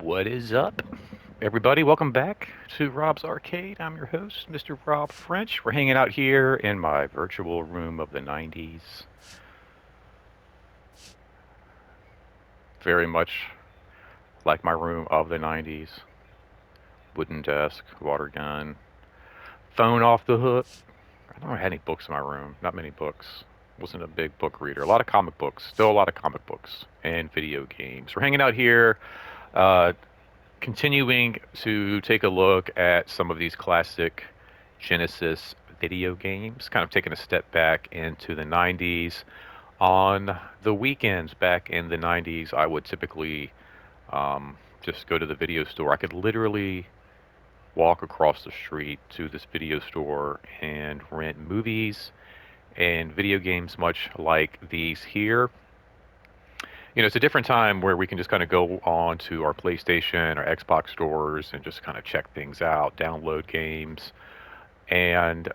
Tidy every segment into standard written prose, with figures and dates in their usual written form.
What is up, everybody? Welcome back to Rob's Arcade. I'm your host, Mr. Rob French. We're hanging out here in my virtual room of the 90s. Very much like my room of the 90s. Wooden desk, water gun, phone off the hook. I don't have any books in my room. Not many books. Wasn't a big book reader. A lot of comic books. Still a lot of comic books and video games. We're hanging out here. Uh, Continuing to take a look at some of these classic Genesis video games, kind of taking a step back into the 90s. On the weekends back in the 90s, I would typically just go to the video store. I could literally walk across the street to this video store and rent movies and video games, much like these here. It's a different time where we can just kind of go on to our PlayStation or Xbox stores and just kind of check things out, download games, and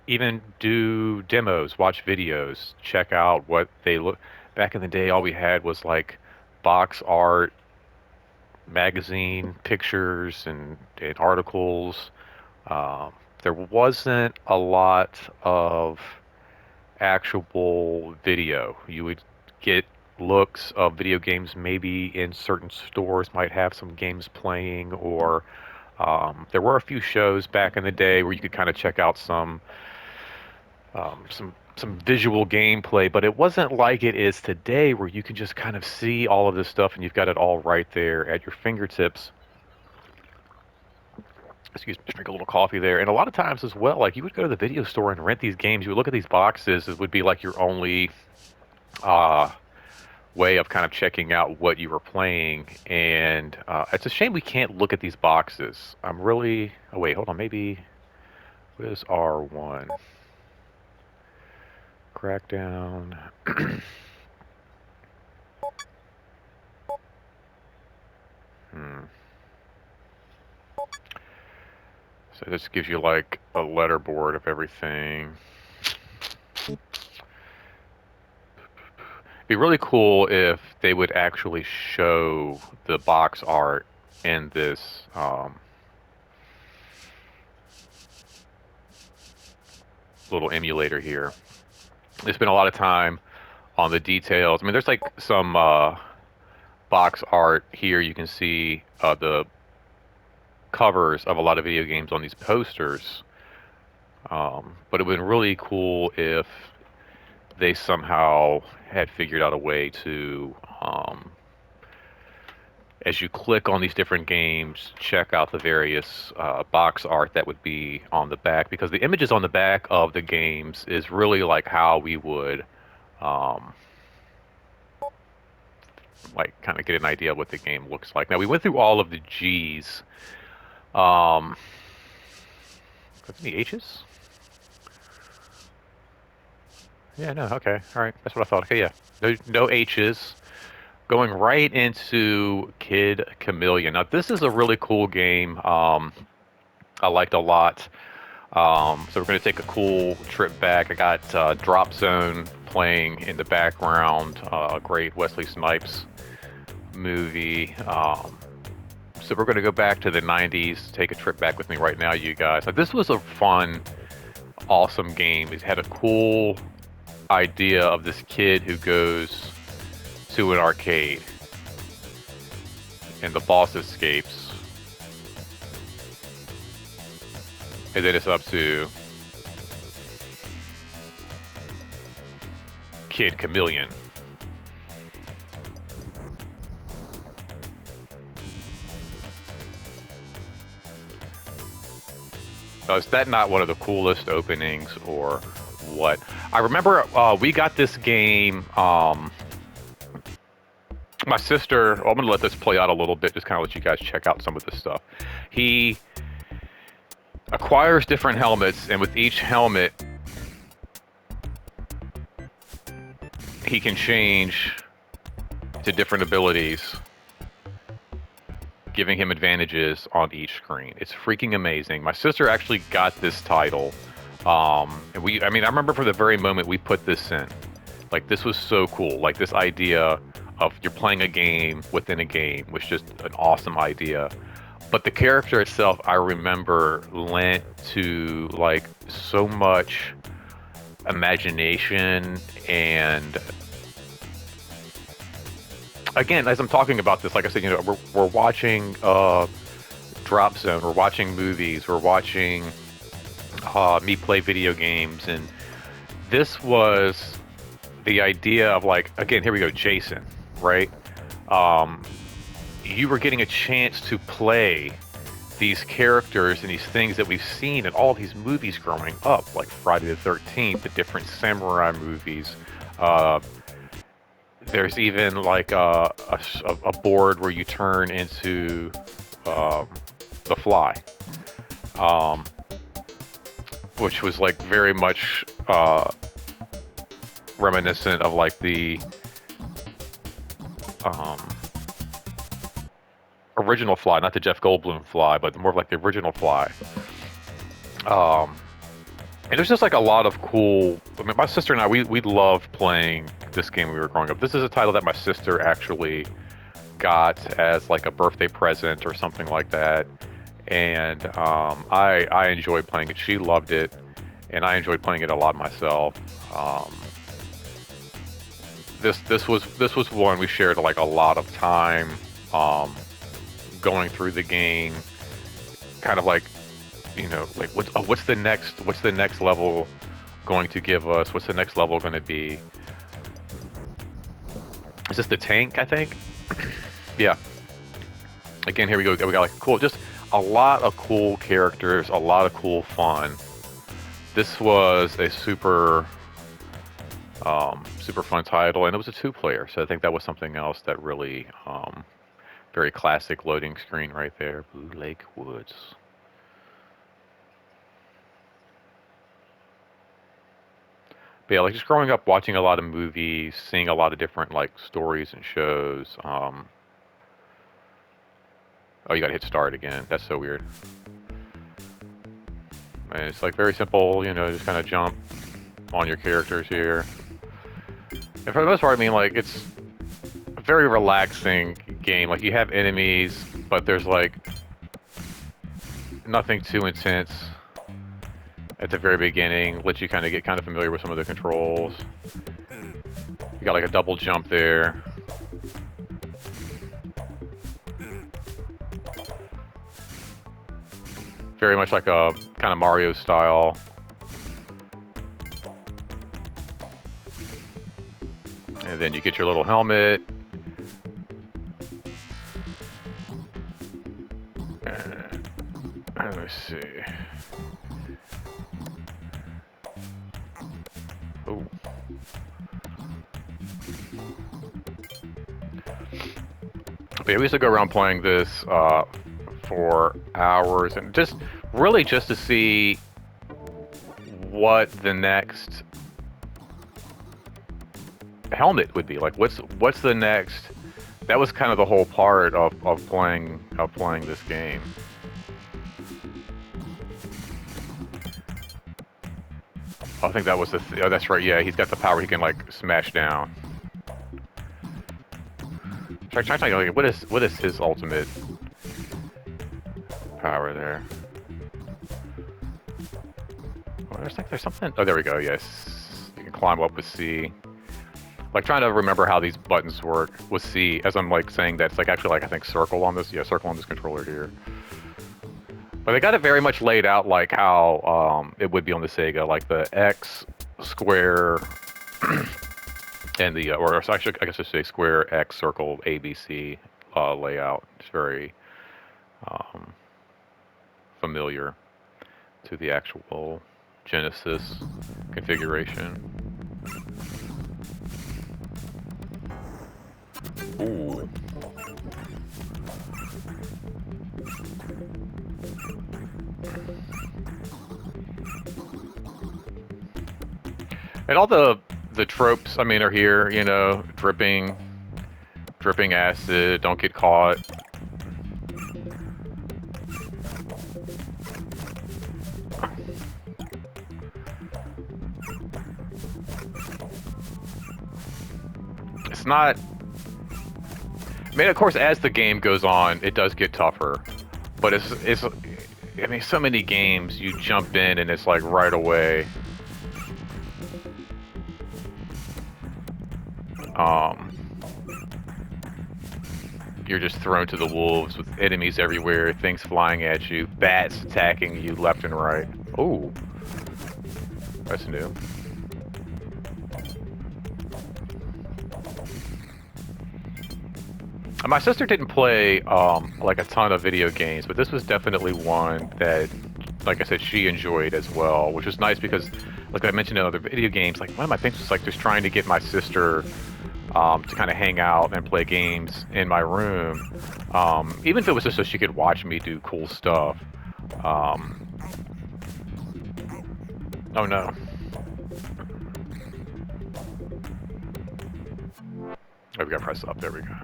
even do demos, watch videos, check out what they look. Back in the day, all we had was like box art, magazine pictures, and articles. There wasn't a lot of actual video. You would get looks of video games maybe in certain stores might have some games playing, or there were a few shows back in the day where you could kind of check out some visual gameplay, but it wasn't like it is today where you can just kind of see all of this stuff and you've got it all right there at your fingertips. Excuse me, just drink a little coffee there. And a lot of times as well, like you would go to the video store and rent these games. You would look at these boxes. It would be like your only uh, way of kind of checking out what you were playing. And it's a shame we can't look at these boxes. I'm really. Oh wait, hold on. Maybe what is R1? Crackdown. Hmm. So this gives you like a letterboard of everything. Be really cool if they would actually show the box art in this little emulator here. They spent a lot of time on the details. I mean, there's like some box art here. You can see the covers of a lot of video games on these posters. But it would have been really cool if they somehow had figured out a way to, as you click on these different games, check out the various box art that would be on the back, because the images on the back of the games is really like how we would um, like kind of get an idea of what the game looks like. Now we went through all of the G's. Um, any H's? Yeah, no, okay, all right, that's what I thought. Okay, yeah, no H's. Going right into Kid Chameleon. Now this is a really cool game. I liked a lot. So we're going to take a cool trip back. I got Drop Zone playing in the background. A great Wesley Snipes movie. So we're going to go back to the 90s. Take a trip back with me right now, you guys. Like, this was a fun, awesome game. It had a cool idea of this kid who goes to an arcade and the boss escapes. And then it's up to Kid Chameleon. Now, is that not one of the coolest openings or what? I remember we got this game. My sister, I'm going to let this play out a little bit, just kind of let you guys check out some of this stuff. He acquires different helmets, and with each helmet, he can change to different abilities, giving him advantages on each screen. It's freaking amazing. My sister actually got this title, and I remember from the very moment we put this in, like, this was so cool. Like, this idea of you're playing a game within a game was just an awesome idea. But the character itself, I remember, lent to like so much imagination. And again, as I'm talking about this, like I said, we're watching Drop Zone, we're watching movies, we're watching me play video games, and this was the idea of like, again, here we go, Jason, right? You were getting a chance to play these characters and these things that we've seen in all these movies growing up, like Friday the 13th, the different samurai movies. There's even like a board where you turn into the Fly, which was like very much reminiscent of like the original Fly, not the Jeff Goldblum Fly, but more of like the original Fly. And there's just like a lot of cool. I mean, my sister and I, we loved playing this game when we were growing up. This is a title that my sister actually got as like a birthday present or something like that, and I enjoyed playing it. She loved it, and I enjoyed playing it a lot myself. This was one we shared like a lot of time going through the game, kind of like, like what's the next level going to give us? What's the next level going to be? Is this the tank? I think. Yeah. Again, here we go. We got like cool, just a lot of cool characters, a lot of cool fun. This was a super fun title, and it was a 2-player, so I think that was something else that really very classic loading screen right there. Blue Lake Woods. But yeah, like just growing up watching a lot of movies, seeing a lot of different like stories and shows. Oh, you gotta hit start again. That's so weird. And it's like very simple, just kind of jump on your characters here. And for the most part, I mean, like, it's a very relaxing game. Like, you have enemies, but there's like nothing too intense at the very beginning. Lets you kind of get familiar with some of the controls. You got like a double jump there. Very much like a kind of Mario style. And then you get your little helmet. Let me see. Oh. But yeah, we used to go around playing this for hours, and just to see what the next helmet would be. Like, what's the next? That was kind of the whole part of playing this game. I think that was oh, that's right. Yeah, he's got the power. He can like smash down. Try to think, what is his ultimate power there? Oh, there's something. Oh, there we go. Yes, you can climb up with C. Like, trying to remember how these buttons work with C as I'm like saying that. It's like actually like I think circle on this. Yeah, circle on this controller here. But they got it very much laid out like how it would be on the Sega, like the X, square, and the or actually I guess I should say square, X, circle, ABC layout. It's very familiar to the actual Genesis configuration. Ooh. And all the tropes, I mean, are here, dripping acid, don't get caught. It's not I mean, of course, as the game goes on, it does get tougher. But it's I mean, so many games you jump in and it's like right away. Um, you're just thrown to the wolves with enemies everywhere, things flying at you, bats attacking you left and right. Oh, that's new. My sister didn't play like a ton of video games, but this was definitely one that, like I said, she enjoyed as well, which was nice because, like I mentioned in other video games, like one of my things was like just trying to get my sister to kind of hang out and play games in my room, even if it was just so she could watch me do cool stuff. Um, oh no. Oh, we gotta press up. There we go.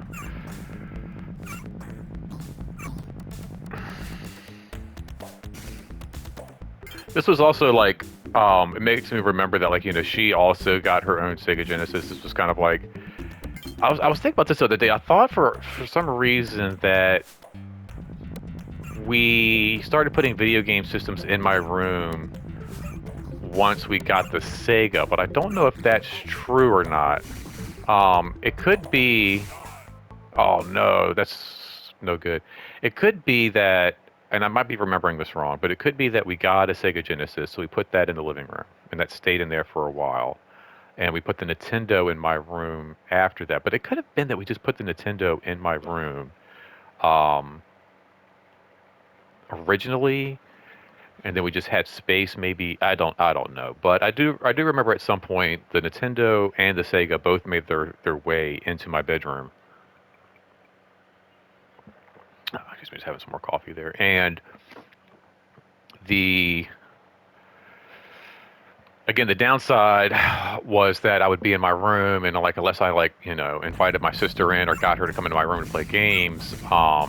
This was also like, it makes me remember that, like, you know, she also got her own Sega Genesis. This was kind of like, I was thinking about this the other day. I thought for some reason that we started putting video game systems in my room once we got the Sega, but I don't know if that's true or not. It could be. Oh no, that's no good. It could be that, and I might be remembering this wrong, but it could be that we got a Sega Genesis, so we put that in the living room, and that stayed in there for a while. And we put the Nintendo in my room after that. But it could have been that we just put the Nintendo in my room um, originally, and then we just had space. Maybe I don't know. But I do remember at some point the Nintendo and the Sega both made their way into my bedroom. Oh, excuse me, just having some more coffee there. And the again, the downside was that I would be in my room, and like unless I like you know invited my sister in or got her to come into my room and play games, I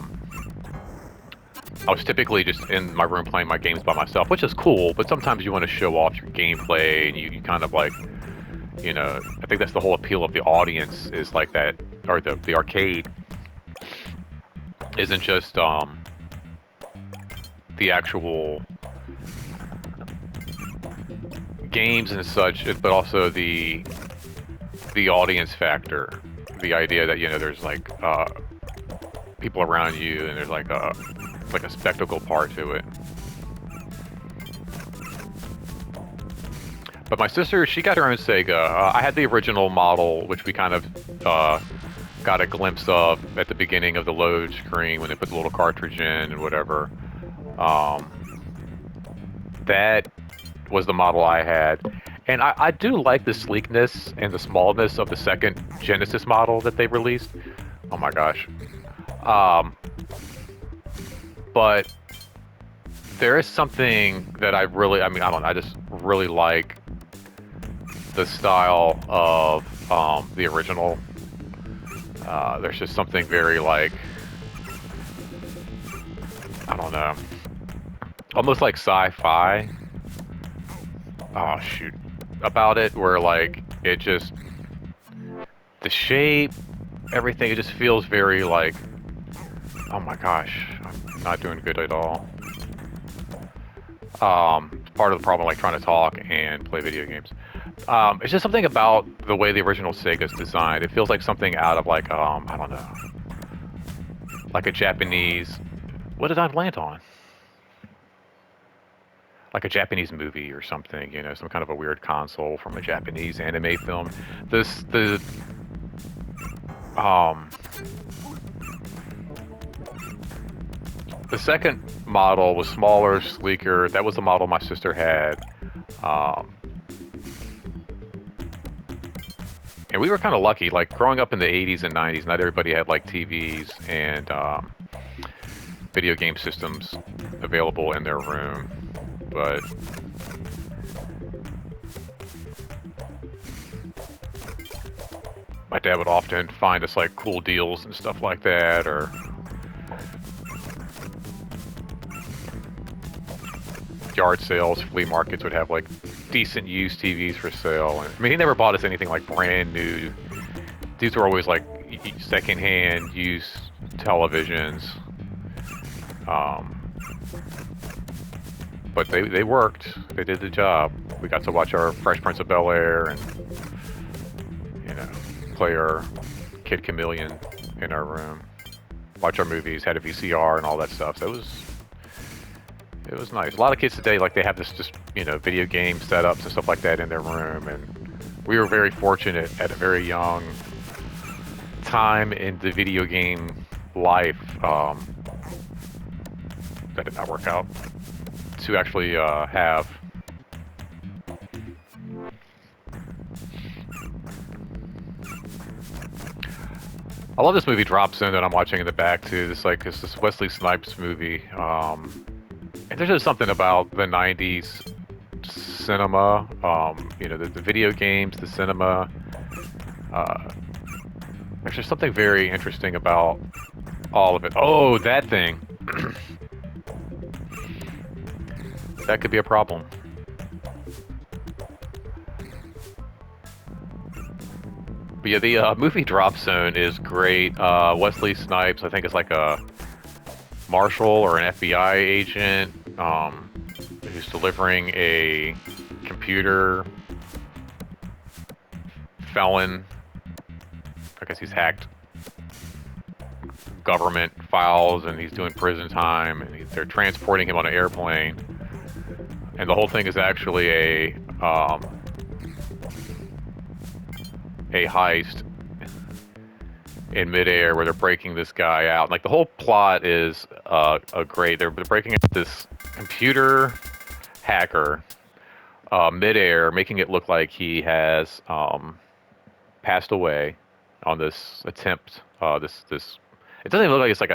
was typically just in my room playing my games by myself, which is cool. But sometimes you want to show off your gameplay, and you kind of like you know I think that's the whole appeal of the audience is like that, or the arcade isn't just the actual games and such, but also the audience factor, the idea that you know there's like people around you and there's like a spectacle part to it. But my sister, she got her own Sega. I had the original model, which we kind of got a glimpse of at the beginning of the load screen when they put the little cartridge in and whatever. That was the model I had. And I do like the sleekness and the smallness of the second Genesis model that they released. Oh my gosh. But there is something that I really, I mean, I don't know, I just really like the style of the original. There's just something very like, I don't know, almost like sci-fi. Oh shoot, about it where like it just the shape, everything, it just feels very like, oh my gosh, I'm not doing good at all. Part of the problem, like trying to talk and play video games. It's just something about the way the original Sega's designed. It feels like something out of like, I don't know, like a Japanese. What did I land on? Like a Japanese movie or something, you know, some kind of a weird console from a Japanese anime film. Um, the second model was smaller, sleeker. That was the model my sister had. And we were kind of lucky, like growing up in the 80s and 90s, not everybody had like TVs and video game systems available in their room. But my dad would often find us like cool deals and stuff like that, or yard sales, flea markets would have like decent used TVs for sale. And I mean, he never bought us anything like brand new. These were always like secondhand use televisions. Um, but they worked. They did the job. We got to watch our Fresh Prince of Bel-Air and, you know, play our Kid Chameleon in our room, watch our movies, had a VCR and all that stuff. So it was nice. A lot of kids today, like, they have this just, you know, video game setups and stuff like that in their room, and we were very fortunate at a very young time in the video game life, that did not work out, to actually have I love this movie Drop Zone that I'm watching in the back too. It's this Wesley Snipes movie. And there's just something about the '90s cinema. You know, the video games, the cinema. There's just something very interesting about all of it. Oh, that thing. That could be a problem. But yeah, the movie Drop Zone is great. Wesley Snipes, I think, is like a marshal or an FBI agent who's delivering a computer felon. I guess he's hacked government files and he's doing prison time, and they're transporting him on an airplane. And the whole thing is actually a heist in midair where they're breaking this guy out. Like, the whole plot is a great. They're breaking out this computer hacker midair, making it look like he has passed away on this attempt. This. It doesn't even look like it's like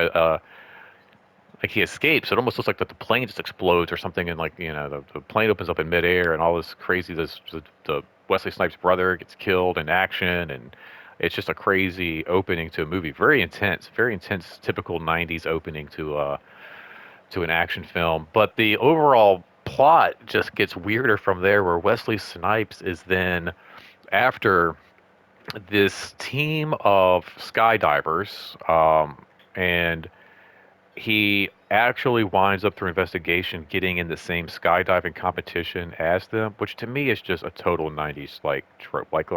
like he escapes. It almost looks like that the plane just explodes or something, and, like, you know, the plane opens up in midair and all this crazy. The Wesley Snipes' brother gets killed in action, and it's just a crazy opening to a movie. Very intense, typical '90s opening to an action film. But the overall plot just gets weirder from there, where Wesley Snipes is then after this team of skydivers, and he actually winds up, through investigation, getting in the same skydiving competition as them, which to me is just a total '90s like trope. Like,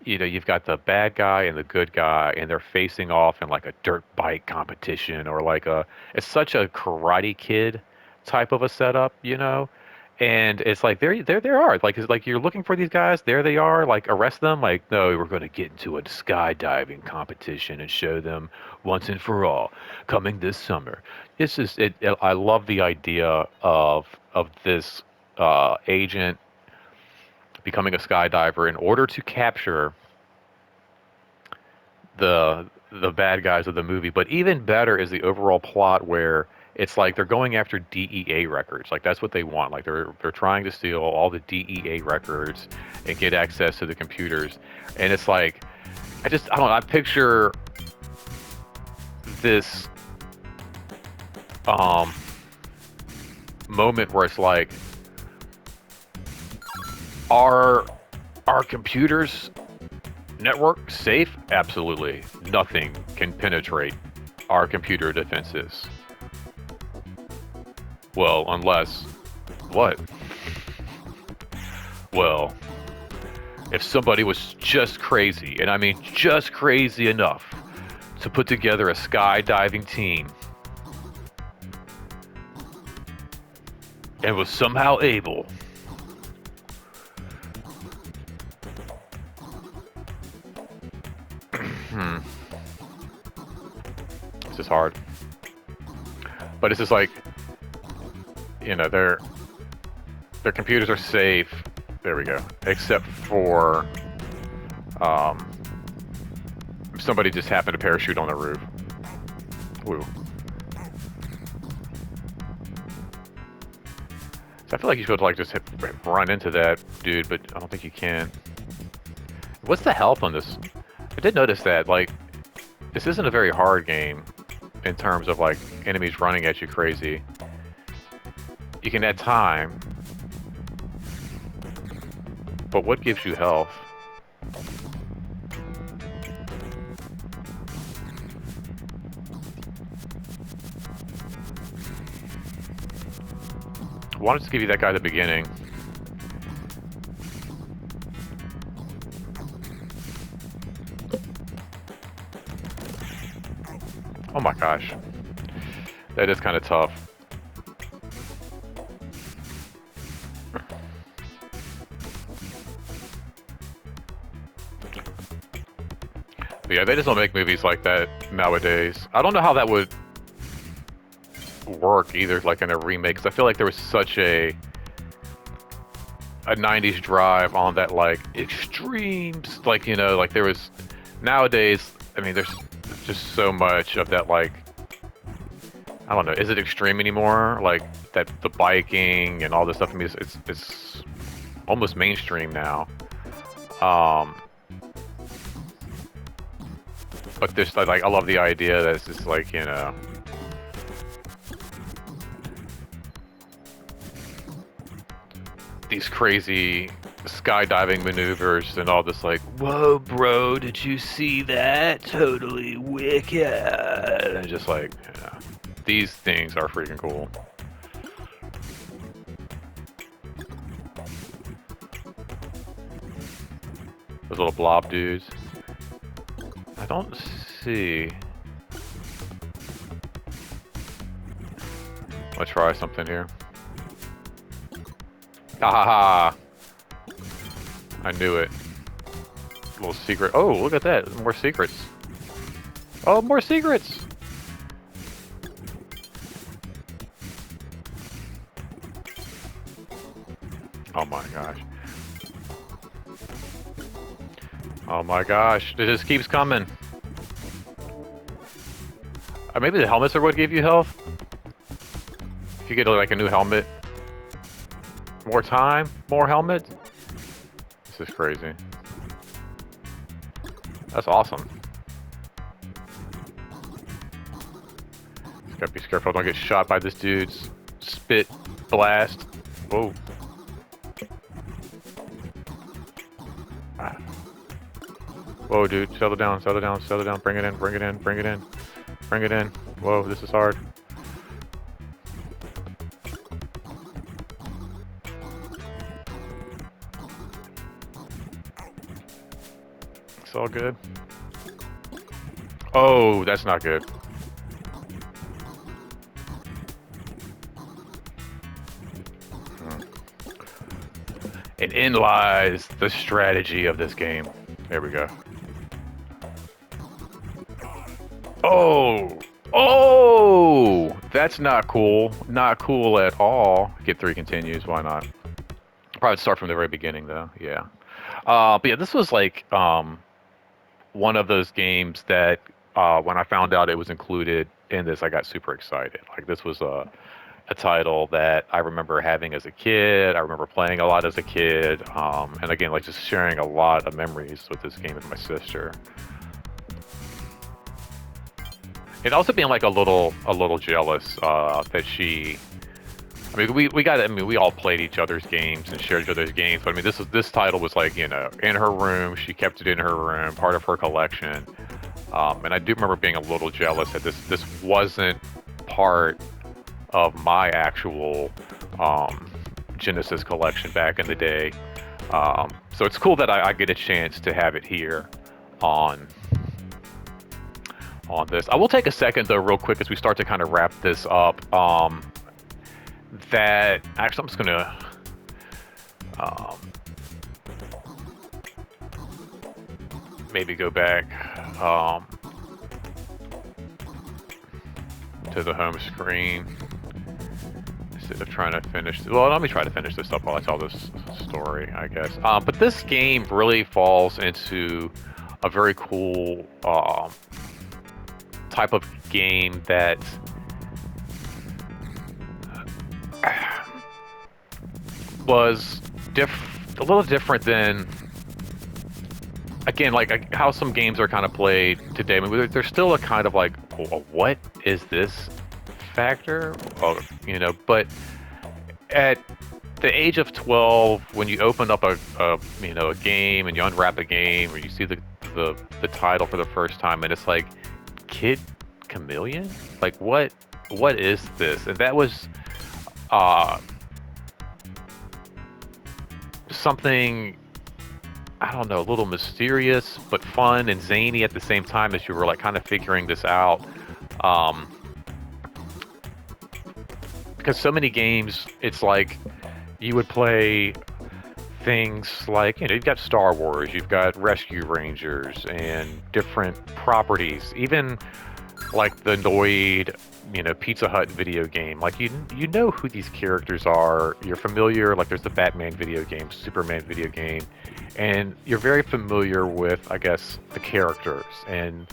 you know, you've got the bad guy and the good guy, and they're facing off in like a dirt bike competition, or like it's such a Karate Kid type of a setup, you know. And it's like there they are. Like, it's like you're looking for these guys. There they are. Like, arrest them. Like, no, we're going to get into a skydiving competition and show them once and for all coming this summer. This is it. I love the idea of this agent becoming a skydiver in order to capture the bad guys of the movie. But even better is the overall plot, where it's like they're going after DEA records. Like, that's what they want. Like, they're trying to steal all the DEA records and get access to the computers. And it's like, I don't know, I picture this moment where it's like, are our computers network safe? Absolutely. Nothing can penetrate our computer defenses. Well, unless... what? Well, if somebody was just crazy, and I mean just crazy enough, to put together a skydiving team, and was somehow able this is hard. But it's just like, you know, their computers are safe. There we go. Except for if somebody just happened to parachute on the roof. Woo. So I feel like you should, like, just run into that dude, but I don't think you can. What's the health on this? I did notice that, like, this isn't a very hard game in terms of, like, enemies running at you crazy. You can add time, but what gives you health? wanted to give you that guy at the beginning. Oh my gosh. That is kind of tough. But yeah, they just don't make movies like that nowadays. I don't know how that would work either, like in a remake, because I feel like there was such a 90s drive on that, like, extremes, like, you know, like there was, nowadays, I mean, there's just so much of that, like, I don't know, is it extreme anymore? Like, that, the biking and all this stuff, I mean, it's almost mainstream now. But this, like, I love the idea that it's just like, you know, these crazy skydiving maneuvers and all this, like, whoa, bro, did you see that? Totally wicked. And just like, yeah, these things are freaking cool. Those little blob dudes. I don't see. Let's try something here. Ah, I knew it. Little secret. Oh, look at that. More secrets. Oh, more secrets. Oh my gosh. Oh my gosh. It just keeps coming. Maybe the helmets are what give you health? If you get like a new helmet. More time? More helmet? This is crazy. That's awesome. Just gotta be careful, don't get shot by this dude's spit blast. Whoa. Ah. Whoa, dude, settle down, settle down, settle down. Bring it in, bring it in, bring it in. Bring it in. Whoa, this is hard. It's all good. Oh, that's not good. And in lies the strategy of this game. There we go. Oh! Oh! That's not cool. Not cool at all. Get 3 continues, why not? Probably start from the very beginning, though. Yeah. But yeah, this was like one of those games that when I found out it was included in this, I got super excited. Like, this was a title that I remember having as a kid. I remember playing a lot as a kid. And again, like, just sharing a lot of memories with this game with my sister. And also being like a little jealous that she. I mean, we all played each other's games and shared each other's games. But I mean, this title was like, you know, in her room. She kept it in her room, part of her collection. And I do remember being a little jealous that this wasn't part of my actual Genesis collection back in the day. So it's cool that I get a chance to have it here on this. I will take a second though, real quick, as we start to kind of wrap this up. That actually, I'm just gonna maybe go back to the home screen instead of trying to finish. Well, let me try to finish this up while I tell this story, I guess. But this game really falls into a very cool type of game that was a little different than, again, like how some games are kind of played today. I mean, there's still a kind of like, what is this factor? You know, but at the age of 12, when you open up a game and you unwrap a game, or you see the title for the first time, and it's like, Kid Chameleon? Like, what is this? And that was something, I don't know, a little mysterious but fun and zany at the same time as you were like kind of figuring this out. Um, because so many games, it's like you would play things like, you know, you've got Star Wars, you've got Rescue Rangers, and different properties. Even like the Noid, you know, Pizza Hut video game. Like you know who these characters are. You're familiar. Like there's the Batman video game, Superman video game, and you're very familiar with, I guess, the characters and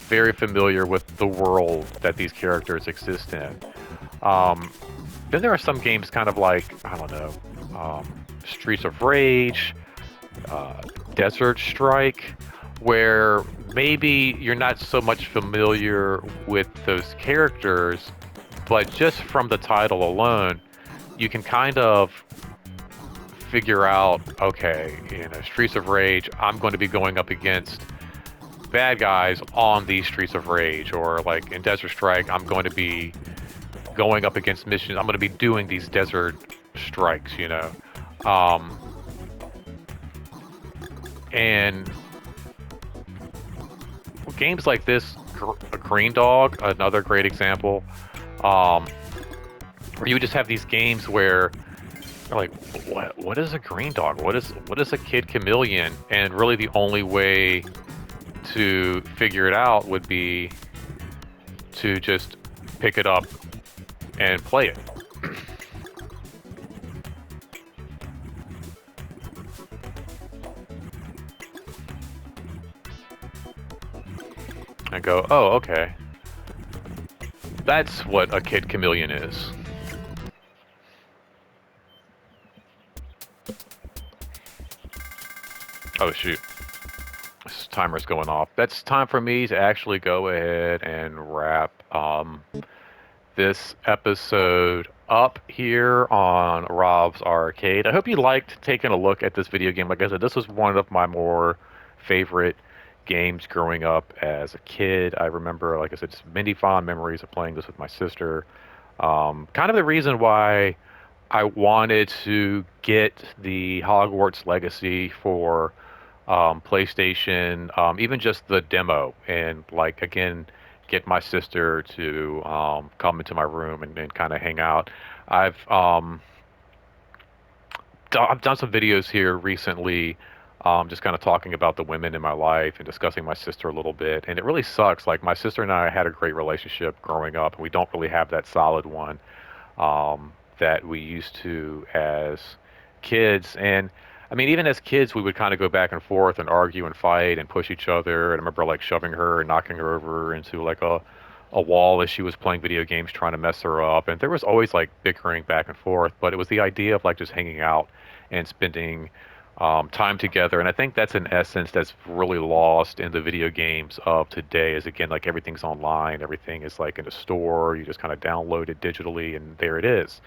very familiar with the world that these characters exist in. Um, then there are some games kind of like, I don't know, Streets of Rage, uh, Desert Strike, where maybe you're not so much familiar with those characters, but just from the title alone, you can kind of figure out, okay, you know, Streets of Rage, I'm going to be going up against bad guys on these Streets of Rage, or like in Desert Strike, I'm going to be going up against missions. I'm going to be doing these desert strikes, you know. Um, and games like this, Green Dog, another great example, um, where you just have these games where you're like, what is a green dog? What is a kid chameleon? And really, the only way to figure it out would be to just pick it up and play it. And go, oh, okay. That's what a kid chameleon is. Oh, shoot. This timer's going off. That's time for me to actually go ahead and wrap this episode up here on Rob's Arcade. I hope you liked taking a look at this video game. Like I said, this was one of my more favorite games growing up as a kid. I remember, like I said, just many fond memories of playing this with my sister. Kind of the reason why I wanted to get the Hogwarts Legacy for PlayStation, even just the demo, and like again, get my sister to come into my room and kind of hang out. I've I've done some videos here recently, just kind of talking about the women in my life and discussing my sister a little bit. And it really sucks. Like my sister and I had a great relationship growing up, and we don't really have that solid one that we used to as kids. And I mean, even as kids, we would kind of go back and forth and argue and fight and push each other. And I remember like shoving her and knocking her over into like a wall as she was playing video games, trying to mess her up. And there was always like bickering back and forth, but it was the idea of like just hanging out and spending time together. And I think that's an essence that's really lost in the video games of today. Is again, like everything's online, everything is like in a store. You just kind of download it digitally, and there it is.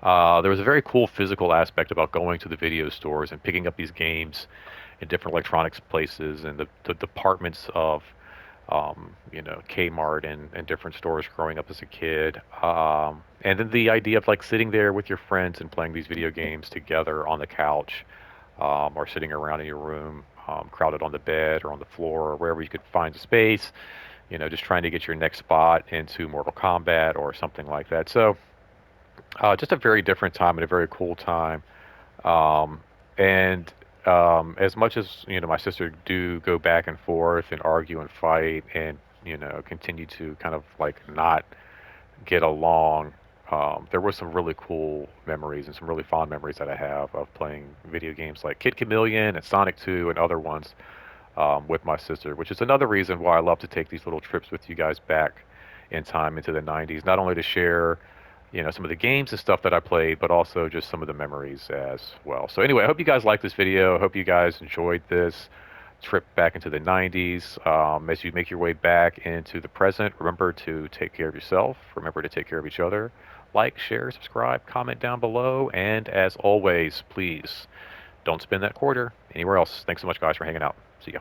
There was a very cool physical aspect about going to the video stores and picking up these games in different electronics places and the departments of you know, Kmart and different stores growing up as a kid. And then the idea of like sitting there with your friends and playing these video games together on the couch, or sitting around in your room, crowded on the bed or on the floor or wherever you could find space, you know, just trying to get your next spot into Mortal Kombat or something like that. So, just a very different time and a very cool time. Um, and as much as you know, my sister do go back and forth and argue and fight and you know continue to kind of like not get along. There were some really cool memories and some really fond memories that I have of playing video games like Kid Chameleon and Sonic 2 and other ones with my sister, which is another reason why I love to take these little trips with you guys back in time into the 90s, not only to share you know some of the games and stuff that I played, but also just some of the memories as well. So anyway, I hope you guys liked this video. I hope you guys enjoyed this trip back into the 90s. As you make your way back into the present, remember to take care of yourself. Remember to take care of each other. Like, share, subscribe, comment down below, and as always, please don't spend that quarter anywhere else. Thanks so much, guys, for hanging out. See ya.